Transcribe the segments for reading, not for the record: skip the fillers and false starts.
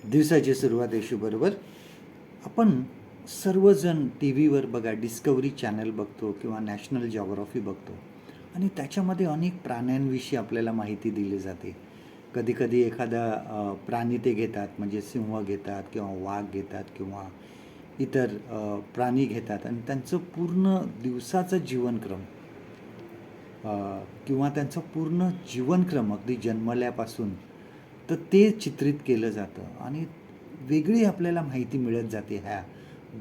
दिवसाची सुरुवात यशूबरोबर. आपण सर्वजण टी व्हीवर बघा डिस्कवरी चॅनल बघतो किंवा नॅशनल जिओग्राफी बघतो आणि त्याच्यामध्ये अनेक प्राण्यांविषयी आपल्याला माहिती दिली जाते. कधीकधी एखादा प्राणी ते घेतात, म्हणजे सिंह घेतात किंवा वाघ घेतात किंवा इतर प्राणी घेतात आणि त्यांचं पूर्ण दिवसाचं जीवनक्रम किंवा त्यांचं पूर्ण जीवनक्रम अगदी जन्मल्यापासून तर ते चित्रित केलं जातं आणि वेगळी आपल्याला माहिती मिळत जाते ह्या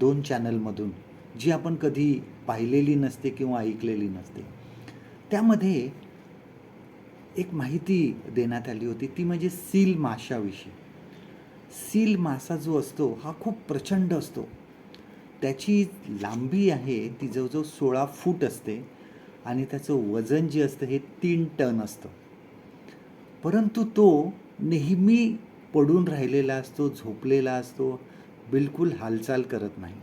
2 चॅनलमधून, जी आपण कधी पाहिलेली नसते किंवा ऐकलेली नसते. त्यामध्ये एक माहिती देण्यात आली होती, ती म्हणजे सील माशाविषयी. सील मासा जो असतो हा खूप प्रचंड असतो. त्याची लांबी आहे ती जवळजवळ 16 फूट असते आणि त्याचं वजन जे असतं हे 3 टन असतं. परंतु तो नेहमी पडून राहिलेला असतो, झोपलेला असतो, बिलकुल हालचाल करत नाही.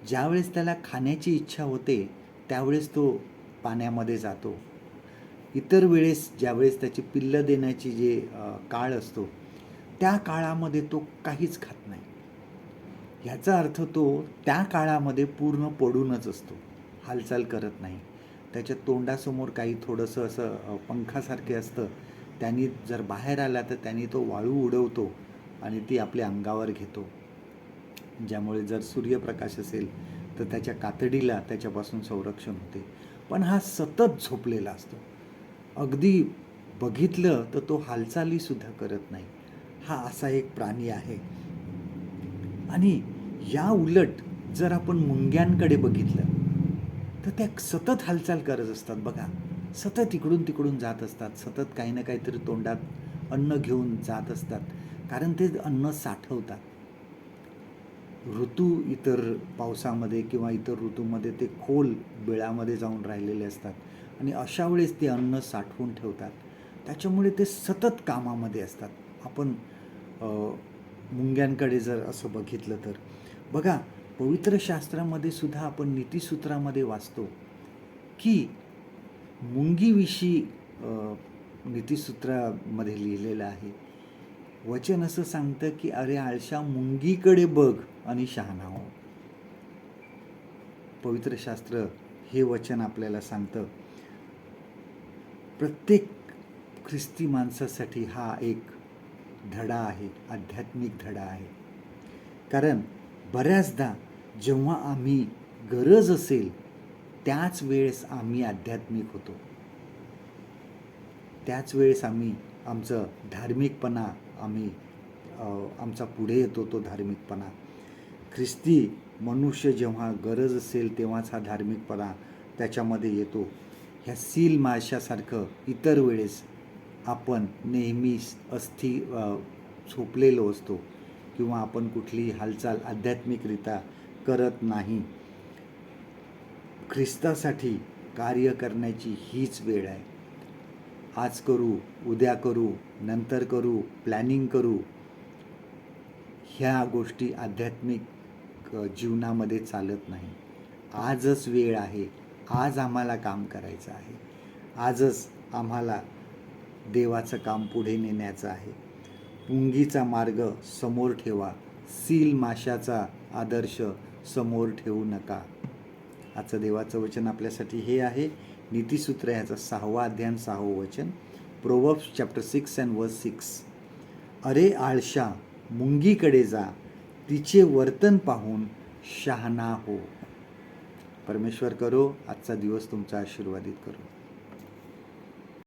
ज्यावेळेस त्याला खाण्याची इच्छा होते त्यावेळेस तो पाण्यामध्ये जातो. इतर वेळेस ज्यावेळेस त्याची पिल्लं देण्याची जे काळ असतो त्या काळामध्ये तो काहीच खात नाही. याचा अर्थ तो त्या काळामध्ये पूर्ण पडूनच असतो, हालचाल करत नाही. त्याच्या तोंडासमोर काही थोडंसं असं पंखासारखे असतं, त्यांनी जर बाहेर आला तर त्यांनी तो वाळू उडवतो आणि ती आपल्या अंगावर घेतो, ज्यामुळे जर सूर्यप्रकाश असेल तर त्याच्या कातडीला त्याच्यापासून संरक्षण होते. पण हा सतत झोपलेला असतो. अगदी बघितलं तर तो हालचालीसुद्धा करत नाही. हा असा एक प्राणी आहे. आणि या उलट जर आपण मुंग्यांकडे बघितलं तर त्या सतत हालचाल करत असतात बघा. सतत इकडून तिकडून जात असतात, सतत काही ना काहीतरी तोंडात अन्न घेऊन जात असतात, कारण ते अन्न साठवतात. ऋतू इतर पावसामध्ये किंवा इतर ऋतूमध्ये ते खोल बिळामध्ये जाऊन राहिलेले असतात आणि अशा वेळेस ते अन्न साठवून ठेवतात. त्याच्यामुळे ते सतत कामामध्ये असतात. आपण मुंग्यांकडे जर असं बघितलं तर बघा, पवित्र शास्त्रामध्ये सुद्धा आपण नीतिसूत्रामध्ये वाचतो की मुंगीविषयी नीतिसूत्रामध्ये लिहिलेलं आहे. वचन असं सांगतं की अरे आळशा, मुंगीकडे बघ आणि शहाणा हो. पवित्र शास्त्र हे वचन आपल्याला सांगतं. प्रत्येक ख्रिस्ती माणसासाठी हा एक धडा आहे, आध्यात्मिक धडा आहे. कारण बऱ्याचदा जेव्हा आम्ही गरज असेल त्याच वेळेस आम्ही आध्यात्मिक होतो, त्याच वेळेस आम्ही आमचं धार्मिकपणा आमचा पुढे येतो. तो धार्मिकपणा ख्रिस्ती मनुष्य जेव्हा गरज असेल तेव्हाच हा धार्मिकपणा त्याच्यामध्ये येतो. ह्या सील माशासारखं इतर वेळेस आपण नेहमी झोपलेलो असतो किंवा आपण कुठलीही हालचाल आध्यात्मिकरित्या करत नाही. ख्रिस्तासाठी कार्य करण्याची हीच वेळ आहे. आज करू, उद्या करू, नंतर करू, प्लॅनिंग करू, ह्या गोष्टी आध्यात्मिक जीवनामध्ये चालत नाही. आजच वेळ आहे, आज आम्हाला काम करायचं आहे, आजच आम्हाला देवाचं काम पुढे नेण्याचं आहे. मुंगीचा मार्ग समोर ठेवा, सील माशाचा आदर्श समोर ठेवू नका. आजचं देवाचं वचन आपल्यासाठी हे आहे. नीतिसूत्र ह्याचा 6वा अध्याय 6वं वचन, प्रोव्हर्ब्स चॅप्टर 6 and verse 6. अरे आळशा, मुंगीकडे जा, तिचे वर्तन पाहून शहाणा हो. परमेश्वर करो आजचा दिवस तुमचा आशीर्वादित करो.